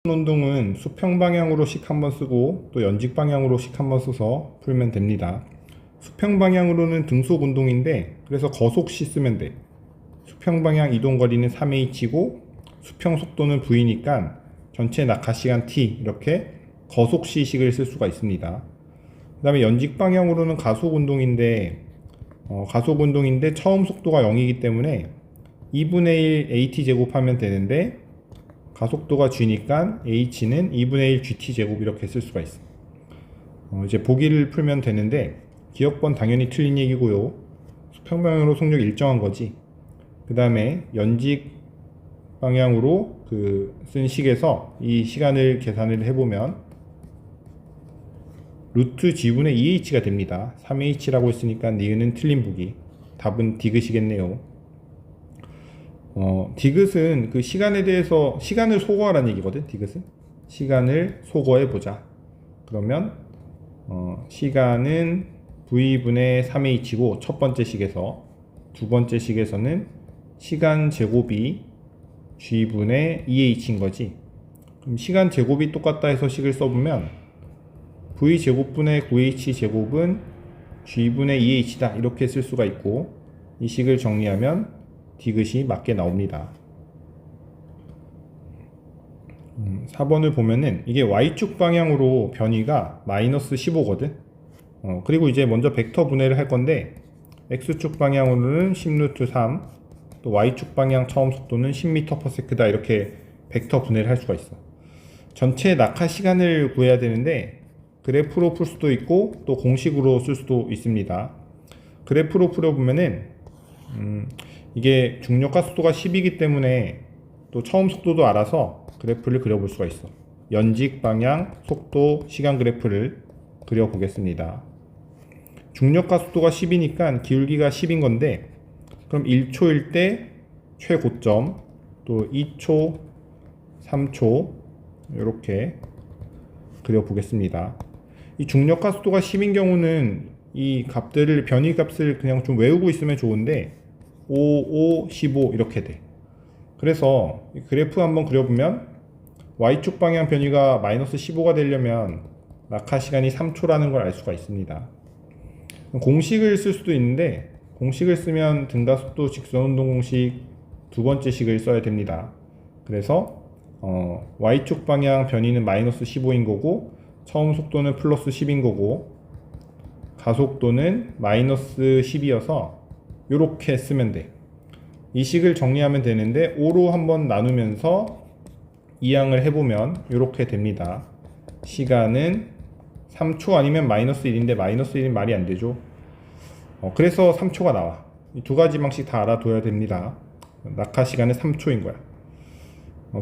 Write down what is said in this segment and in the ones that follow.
운동은 수평 방향으로씩 한번 쓰고 또 연직 방향으로씩 한번 써서 풀면 됩니다. 수평 방향으로는 등속 운동인데 그래서 거속시 쓰면 돼. 수평 방향 이동 거리는 3h고 수평 속도는 v니까 전체 낙하 시간 t 이렇게 거속시식을 쓸 수가 있습니다. 그 다음에 연직 방향으로는 가속 운동인데 처음 속도가 0이기 때문에 2분의 1 at 제곱하면 되는데 가속도가 g니까 h는 2분의 1 gt 제곱 이렇게 쓸 수가 있어. 이제 보기를 풀면 되는데 기억번 당연히 틀린 얘기고요. 수평 방향으로 속력 일정한 거지. 그 다음에 연직 방향으로 쓴 식에서 이 시간을 계산을 해보면 루트 g분의 2h가 됩니다. 3h라고 했으니까 니은은 틀린 보기. 답은 디귿이겠네요. 디귿은 그 시간에 대해서 시간을 소거하라는 얘기거든. 디귿은 시간을 소거해 보자. 그러면 시간은 v분의 3h고 첫 번째 식에서, 두 번째 식에서는 시간 제곱이 g분의 2h인 거지. 그럼 시간 제곱이 똑같다 해서 식을 써보면 v 제곱분의 9h 제곱은 g분의 2h다 이렇게 쓸 수가 있고, 이 식을 정리하면 디귿이 맞게 나옵니다. 4번을 보면은 이게 y축 방향으로 변이가 마이너스 15거든. 그리고 이제 먼저 벡터 분해를 할 건데 x축 방향으로는 10루트 3, 또 y축 방향 처음 속도는 10m/s다 이렇게 벡터 분해를 할 수가 있어. 전체 낙하 시간을 구해야 되는데 그래프로 풀 수도 있고 또 공식으로 쓸 수도 있습니다. 그래프로 풀어보면은 이게 중력과 속도가 10이기 때문에 또 처음 속도도 알아서 그래프를 그려볼 수가 있어. 연직 방향, 속도, 시간 그래프를 그려보겠습니다. 중력과 속도가 10이니까 기울기가 10인 건데, 그럼 1초일 때 최고점, 또 2초, 3초 이렇게 그려보겠습니다. 이 중력과 속도가 10인 경우는 이 값들을, 변이 값을 그냥 좀 외우고 있으면 좋은데 5, 5, 15 이렇게 돼. 그래서 그래프 한번 그려보면 y축 방향 변이가 마이너스 15가 되려면 낙하 시간이 3초라는 걸 알 수가 있습니다. 공식을 쓸 수도 있는데 공식을 쓰면 등가속도 직선운동 공식 두 번째 식을 써야 됩니다. 그래서 y축 방향 변이는 마이너스 15인 거고 처음 속도는 플러스 10인 거고 가속도는 마이너스 10이어서 이렇게 쓰면 돼. 이 식을 정리하면 되는데 5로 한번 나누면서 이항을 해보면 이렇게 됩니다. 시간은 3초 아니면 마이너스 1인데 마이너스 1은 말이 안 되죠. 그래서 3초가 나와. 이 두 가지 방식 다 알아둬야 됩니다. 낙하 시간은 3초인 거야.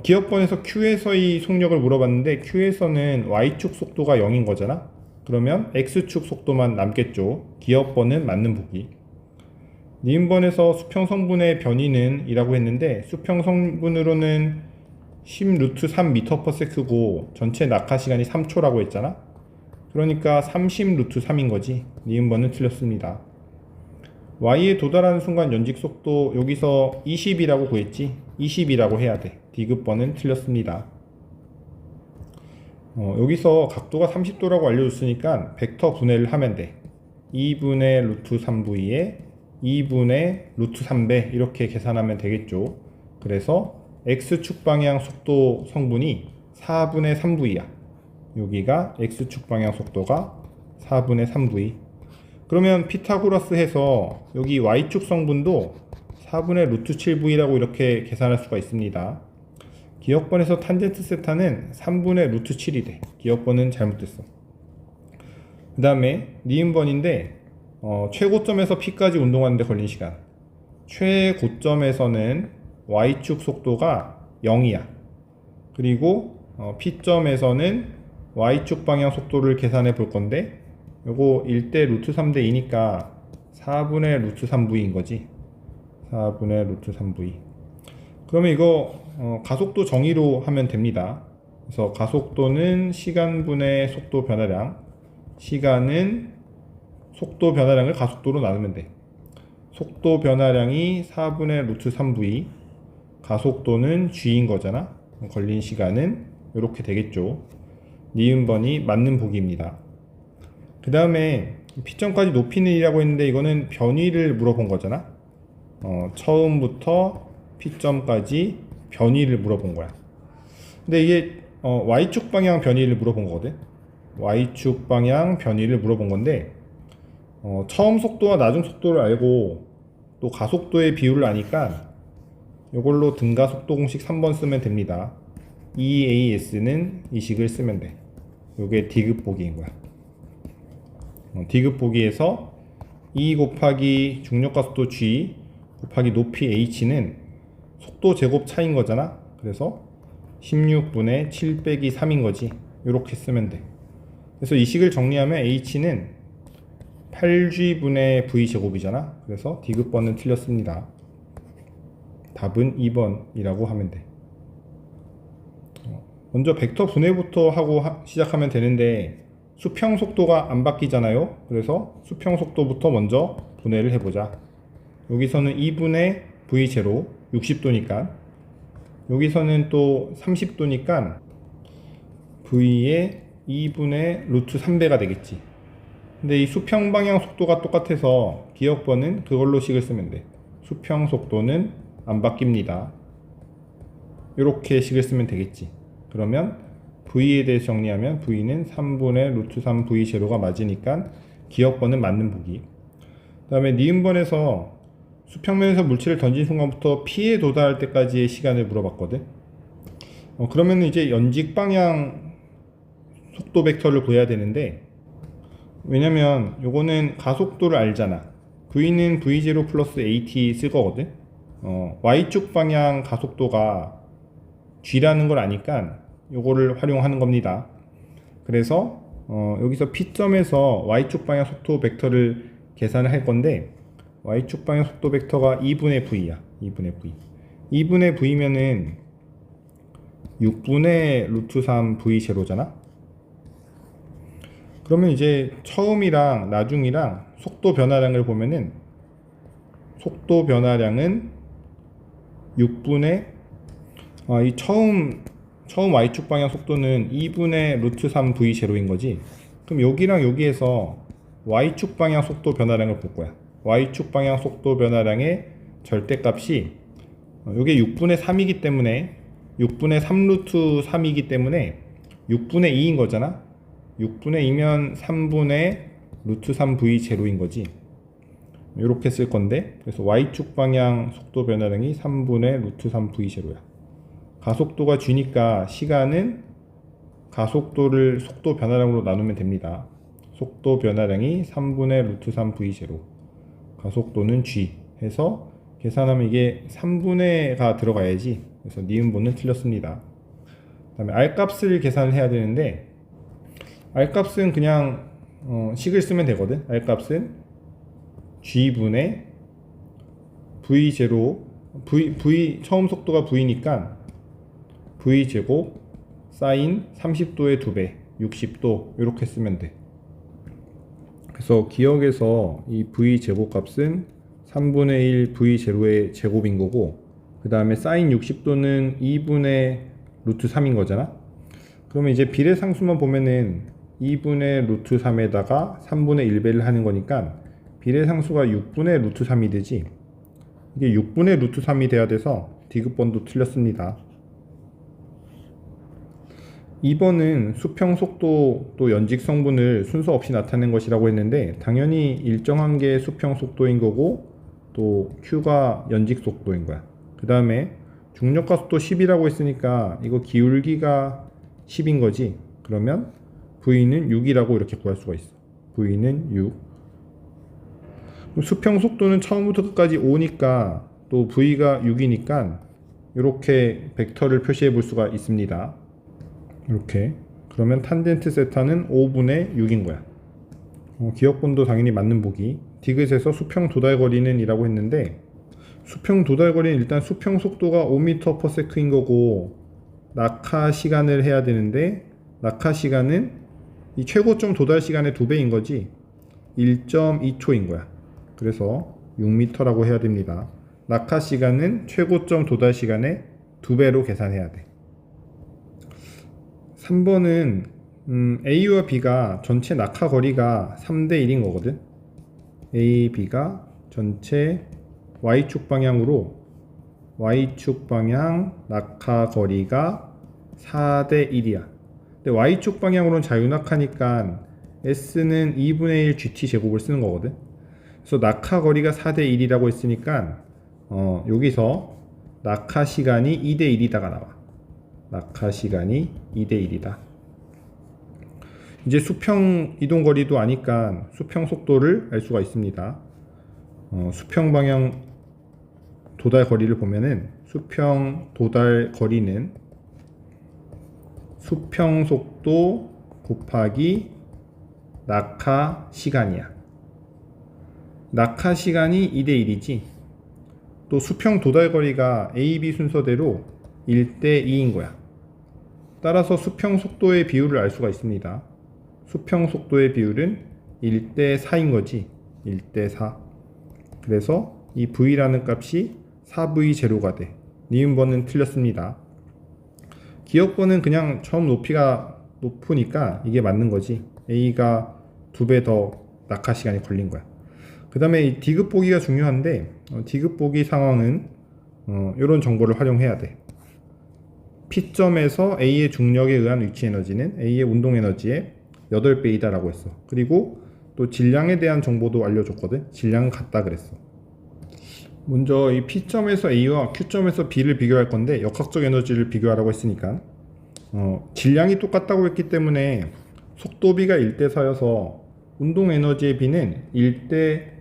기억번에서 Q에서의 속력을 물어봤는데 Q에서는 Y축 속도가 0인 거잖아. 그러면 X축 속도만 남겠죠. 기억번은 맞는 보기. 니은번에서 수평성분의 변이는 이라고 했는데 수평성분으로는 10루트 3m/s고 전체 낙하 시간이 3초라고 했잖아. 그러니까 30루트 3인 거지. 니은번은 틀렸습니다. y에 도달하는 순간 연직 속도 여기서 20이라고 구했지. 20이라고 해야 돼. 디귿번은 틀렸습니다. 여기서 각도가 30도라고 알려줬으니까 벡터 분해를 하면 돼. 2분의 루트 3v에 2분의 루트 3배 이렇게 계산하면 되겠죠. 그래서 x축 방향 속도 성분이 4분의 3v야. 여기가 x축 방향 속도가 4분의 3v. 그러면 피타고라스 해서 여기 y축 성분도 4분의 루트 7v라고 이렇게 계산할 수가 있습니다. 기억번에서 탄젠트 세타는 3분의 루트 7이 돼. 기억번은 잘못됐어. 그 다음에 니은번인데 최고점에서 P까지 운동하는데 걸린 시간. 최고점에서는 Y축 속도가 0이야. 그리고 P점에서는 Y축 방향 속도를 계산해 볼 건데 요거 1대 루트 3대 2니까 4분의 루트 3v인 거지. 4분의 루트 3v. 그러면 이거 가속도 정의로 하면 됩니다. 그래서 가속도는 시간분의 속도 변화량, 시간은 속도 변화량을 가속도로 나누면 돼. 속도 변화량이 4분의 루트 3v, 가속도는 g인 거잖아. 걸린 시간은 이렇게 되겠죠. 니은번이 맞는 보기입니다. 그 다음에 P점까지 높이는 이라고 했는데 이거는 변위를 물어본 거잖아. 처음부터 P점까지 변위를 물어본 거야. 근데 이게 Y축 방향 변위를 물어본 거거든. Y축 방향 변위를 물어본 건데 처음 속도와 나중 속도를 알고 또 가속도의 비율을 아니까 이걸로 등가속도 공식 3번 쓰면 됩니다. EAS는 이 식을 쓰면 돼. 이게 D급 보기인 거야. D급 보기에서 E 곱하기 중력가속도 G 곱하기 높이 H는 속도 제곱 차인 거잖아. 그래서 16분의 7 빼기 3인 거지. 이렇게 쓰면 돼. 그래서 이 식을 정리하면 H는 8G분의 V 제곱이잖아. 그래서 D급번은 틀렸습니다. 답은 2번이라고 하면 돼. 먼저 벡터 분해부터 하고 시작하면 되는데 수평 속도가 안 바뀌잖아요. 그래서 수평 속도부터 먼저 분해를 해보자. 여기서는 2분의 V0 60도니까 여기서는 또 30도니까 V의 2분의 루트 3배가 되겠지. 근데 이 수평 방향 속도가 똑같아서 기억번은 그걸로 식을 쓰면 돼. 수평 속도는 안 바뀝니다. 이렇게 식을 쓰면 되겠지. 그러면 V에 대해서 정리하면 V는 3분의 루트 3 V0가 맞으니까 기억번은 맞는 보기. 그 다음에 니은번에서 수평면에서 물체를 던진 순간부터 P에 도달할 때까지의 시간을 물어봤거든. 그러면 이제 연직 방향 속도 벡터를 구해야 되는데 왜냐면 요거는 가속도를 알잖아. V는 V0 플러스 AT 쓸 거거든. Y축 방향 가속도가 G라는 걸 아니까 요거를 활용하는 겁니다. 그래서 여기서 P점에서 Y축 방향 속도 벡터를 계산을 할 건데 Y축 방향 속도 벡터가 2분의 V야. 2분의 V. 2분의 V면은 6분의 루트 3 V0잖아. 그러면 이제 처음이랑 나중이랑 속도 변화량을 보면은 속도 변화량은 6분의 이 처음 Y축 방향 속도는 2분의 루트 3 V0인 거지. 그럼 여기랑 여기에서 Y축 방향 속도 변화량을 볼 거야. Y축 방향 속도 변화량의 절대값이 이게 6분의 3이기 때문에 6분의 3 루트 3이기 때문에 6분의 2인 거잖아. 6분의 2면 3분의 루트 3 V0인 거지. 이렇게 쓸 건데 그래서 Y축 방향 속도 변화량이 3분의 루트 3 V0야. 가속도가 G니까 시간은 가속도를 속도 변화량으로 나누면 됩니다. 속도 변화량이 3분의 루트 3 V0 가속도는 G 해서 계산하면 이게 3분의가 들어가야지. 그래서 니은번은 틀렸습니다. 그 다음에 R값을 계산을 해야 되는데 R값은 그냥 식을 쓰면 되거든. R값은 G분의 V0 V 처음 속도가 V니까 V제곱 사인 30도의 2배 60도 이렇게 쓰면 돼. 그래서 기억에서 이 V제곱 값은 3분의 1 V0의 제곱인 거고 그 다음에 사인 60도는 2분의 루트 3인 거잖아. 그러면 이제 비례상수만 보면은 2분의 루트 3에다가 3분의 1배를 하는 거니까 비례상수가 6분의 루트 3이 되지. 이게 6분의 루트 3이 돼야 돼서 D급번도 틀렸습니다. 2번은 수평 속도 또 연직 성분을 순서 없이 나타낸 것이라고 했는데 당연히 일정한 게 수평 속도인 거고 또 Q가 연직 속도인 거야. 그 다음에 중력가속도 10이라고 했으니까 이거 기울기가 10인 거지. 그러면 V는 6이라고 이렇게 구할 수가 있어. V는 6. 수평 속도는 처음부터 끝까지 5니까 또 V가 6이니까 이렇게 벡터를 표시해 볼 수가 있습니다. 이렇게. 그러면 탄젠트 세타는 5분의 6인 거야. 기억분도 당연히 맞는 보기. 디귿에서 수평 도달거리는 이라고 했는데 수평 도달거리는 일단 수평 속도가 5m/s인 거고 낙하 시간을 해야 되는데 낙하 시간은 이 최고점 도달 시간의 2배인 거지. 1.2초인 거야. 그래서 6m라고 해야 됩니다. 낙하 시간은 최고점 도달 시간의 2배로 계산해야 돼. 3번은 A와 B가 전체 낙하 거리가 3대 1인 거거든. A, B가 전체 Y축 방향으로 Y축 방향 낙하 거리가 4대 1이야. 근데 Y축 방향으로는 자유낙하니까 S는 2분의 1 GT 제곱을 쓰는 거거든. 그래서 낙하 거리가 4대 1이라고 했으니까 여기서 낙하 시간이 2대 1이다가 나와. 낙하 시간이 2대 1이다. 이제 수평 이동 거리도 아니까 수평 속도를 알 수가 있습니다. 수평 방향 도달 거리를 보면은 수평 도달 거리는 수평 속도 곱하기 낙하 시간이야. 낙하 시간이 2대 1이지. 또 수평 도달 거리가 A, B 순서대로 1대 2인 거야. 따라서 수평 속도의 비율을 알 수가 있습니다. 수평 속도의 비율은 1대 4인 거지. 1대 4. 그래서 이 V라는 값이 4V0가 돼. 니은번은 틀렸습니다. 기억번은 그냥 처음 높이가 높으니까 이게 맞는 거지. A가 2배 더 낙하 시간이 걸린 거야. 그 다음에 이 D급 보기가 중요한데 D급 보기 상황은 이런 정보를 활용해야 돼. P점에서 A의 중력에 의한 위치 에너지는 A의 운동 에너지의 8배이다 라고 했어. 그리고 또 질량에 대한 정보도 알려줬거든. 질량은 같다 그랬어. 먼저 이 P점에서 A와 Q점에서 B를 비교할 건데 역학적 에너지를 비교하라고 했으니까 질량이 똑같다고 했기 때문에 속도비가 1대 4여서 운동 에너지의 B는 1대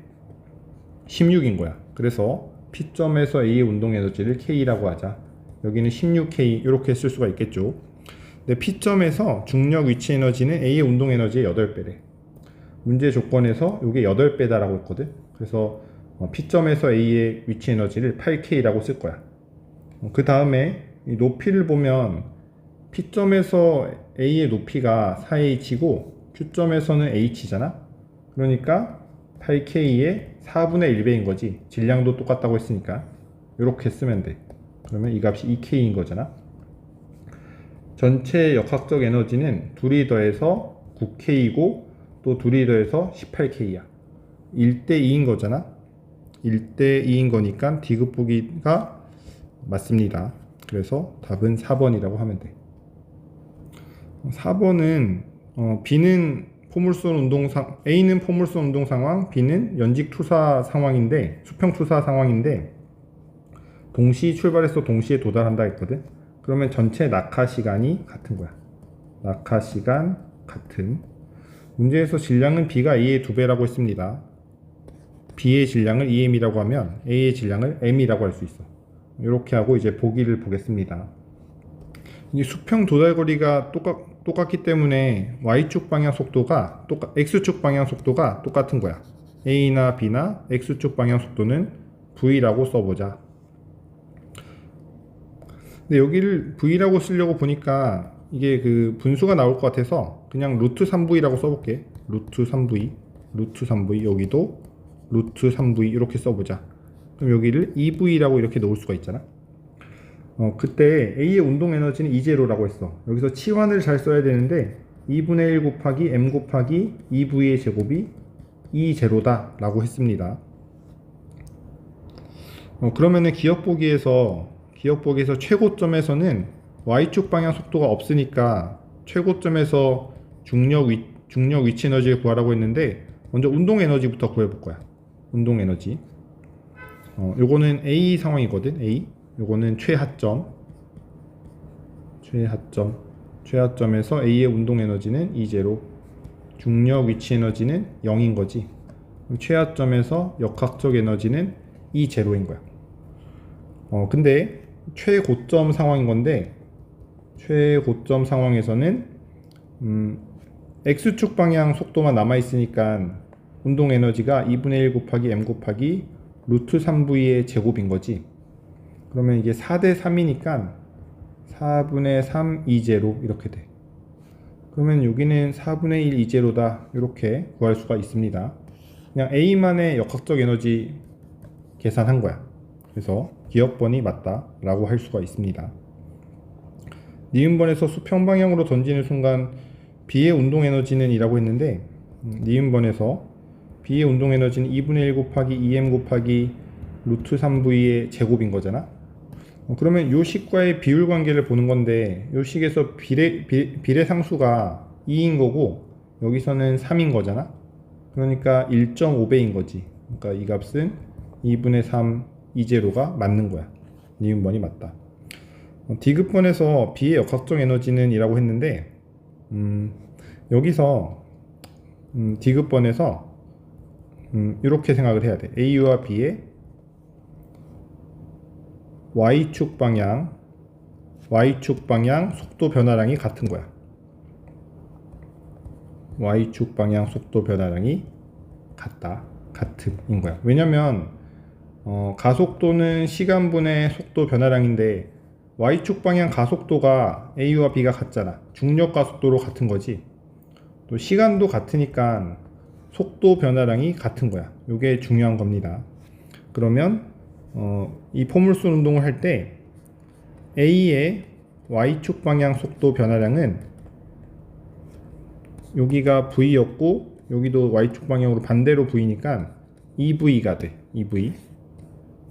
16인 거야. 그래서 P점에서 A의 운동 에너지를 K라고 하자. 여기는 16K 이렇게 쓸 수가 있겠죠. 근데 P점에서 중력 위치 에너지는 A의 운동 에너지의 8배래. 문제 조건에서 이게 8배다 라고 했거든. 그래서 P점에서 A의 위치 에너지를 8K라고 쓸 거야. 그 다음에 이 높이를 보면 P점에서 A의 높이가 4H고 Q점에서는 H잖아. 그러니까 8K의 4분의 1배인 거지. 질량도 똑같다고 했으니까 이렇게 쓰면 돼. 그러면 이 값이 2K인 거잖아. 전체 역학적 에너지는 둘이 더해서 9K이고 또 둘이 더해서 18K야. 1대 2인 거잖아. 1대 2인 거니까 D급 보기가 맞습니다. 그래서 답은 4번이라고 하면 돼. 4번은 B는 포물선 운동상 A는 포물선 운동 상황, B는 연직 투사 상황인데 수평 투사 상황인데 동시 출발해서 동시에 도달한다 했거든. 그러면 전체 낙하 시간이 같은 거야. 낙하 시간 같은. 문제에서 질량은 B가 A의 2배라고 했습니다. B의 질량을 EM이라고 하면 A의 질량을 M이라고 할 수 있어. 이렇게 하고 이제 보기를 보겠습니다. 이 수평 도달 거리가 똑같기 때문에 Y축 방향 속도가 X축 방향 속도가 똑같은 거야. A나 B나 X축 방향 속도는 V라고 써보자. 근데 여기를 V라고 쓰려고 보니까 이게 그 분수가 나올 것 같아서 그냥 루트 3V라고 써볼게. 루트 3V, 루트 3V, 여기도 루트 3V 이렇게 써보자. 그럼 여기를 2V라고 이렇게 넣을 수가 있잖아. 그때 A의 운동 에너지는 E0라고 했어. 여기서 치환을 잘 써야 되는데 2분의 1 곱하기 M 곱하기 2V의 제곱이 E0다 라고 했습니다. 그러면은 기억보기에서 최고점에서는 Y축 방향 속도가 없으니까 최고점에서 중력 위치 에너지를 구하라고 했는데 먼저 운동 에너지부터 구해볼 거야. 운동 에너지. 요거는 A 상황이거든. A. 요거는 최하점에서 A의 운동 에너지는 E0, 중력 위치 에너지는 0인 거지. 최하점에서 역학적 에너지는 E0인 거야. 근데 최고점 상황인 건데 최고점 상황에서는 X축 방향 속도만 남아 있으니까 운동 에너지가 2분의 1 곱하기 M 곱하기 루트 3V의 제곱인 거지. 그러면 이게 4대 3이니까 4분의 3 E0 이렇게 돼. 그러면 여기는 4분의 1 E0다 이렇게 구할 수가 있습니다. 그냥 A만의 역학적 에너지 계산한 거야. 그래서 기억번이 맞다 라고 할 수가 있습니다. 니은번에서 수평 방향으로 던지는 순간 B의 운동 에너지는 이라고 했는데 니은번에서 B의 운동 에너지는 2분의 1 곱하기 2m 곱하기 루트 3V의 제곱인 거잖아. 그러면 요 식과의 비율 관계를 보는 건데 요 식에서 비례 상수가 2인 거고 여기서는 3인 거잖아. 그러니까 1.5배인 거지. 그러니까 이 값은 2분의 3 이제로가 맞는 거야. 니은번이 맞다. D급번에서 B의 역학적 에너지는 이라고 했는데 여기서 D급번에서 이렇게 생각을 해야 돼. A와 B의 Y축 방향 속도 변화량이 같은 거야. Y축 방향 속도 변화량이 같음인 거야. 왜냐면 가속도는 시간분의 속도 변화량인데 Y축 방향 가속도가 A와 B가 같잖아. 중력 가속도로 같은 거지. 또 시간도 같으니까 속도 변화량이 같은 거야. 이게 중요한 겁니다. 그러면 이 포물선 운동을 할 때 A의 Y축 방향 속도 변화량은 여기가 V였고 여기도 Y축 방향으로 반대로 V니까 EV가 돼. EV.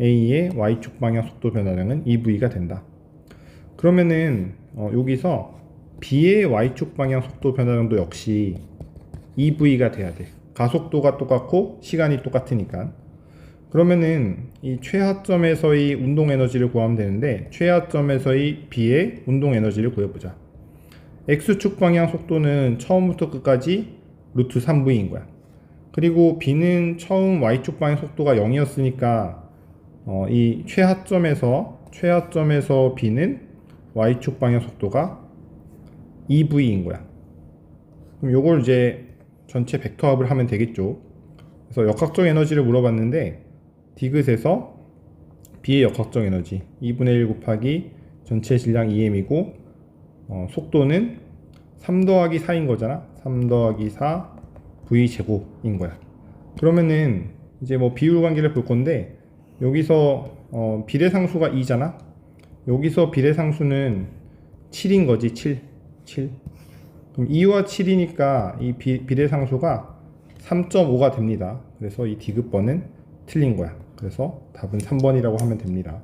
A의 Y축 방향 속도 변화량은 EV가 된다. 그러면은 여기서 B의 Y축 방향 속도 변화량도 역시 EV가 돼야 돼. 가속도가 똑같고 시간이 똑같으니까. 그러면은 이 최하점에서의 운동 에너지를 구하면 되는데 최하점에서의 B의 운동 에너지를 구해보자. X축 방향 속도는 처음부터 끝까지 루트 3V인 거야. 그리고 B는 처음 Y축 방향 속도가 0이었으니까 이 최하점에서 B는 Y축 방향 속도가 2V인 거야. 그럼 요걸 이제 전체 벡터합을 하면 되겠죠. 그래서 역학적 에너지를 물어봤는데 디귿에서 B의 역학적 에너지 2분의 1 곱하기 전체 질량 2m이고 속도는 3 더하기 4인 거잖아. 3 더하기 4 V 제곱인 거야. 그러면은 이제 뭐 비율 관계를 볼 건데 여기서 비례상수가 2잖아. 여기서 비례상수는 7인 거지. 7. 그럼 2와 7이니까 이 비례상수가 3.5가 됩니다. 그래서 이 D급번은 틀린 거야. 그래서 답은 3번이라고 하면 됩니다.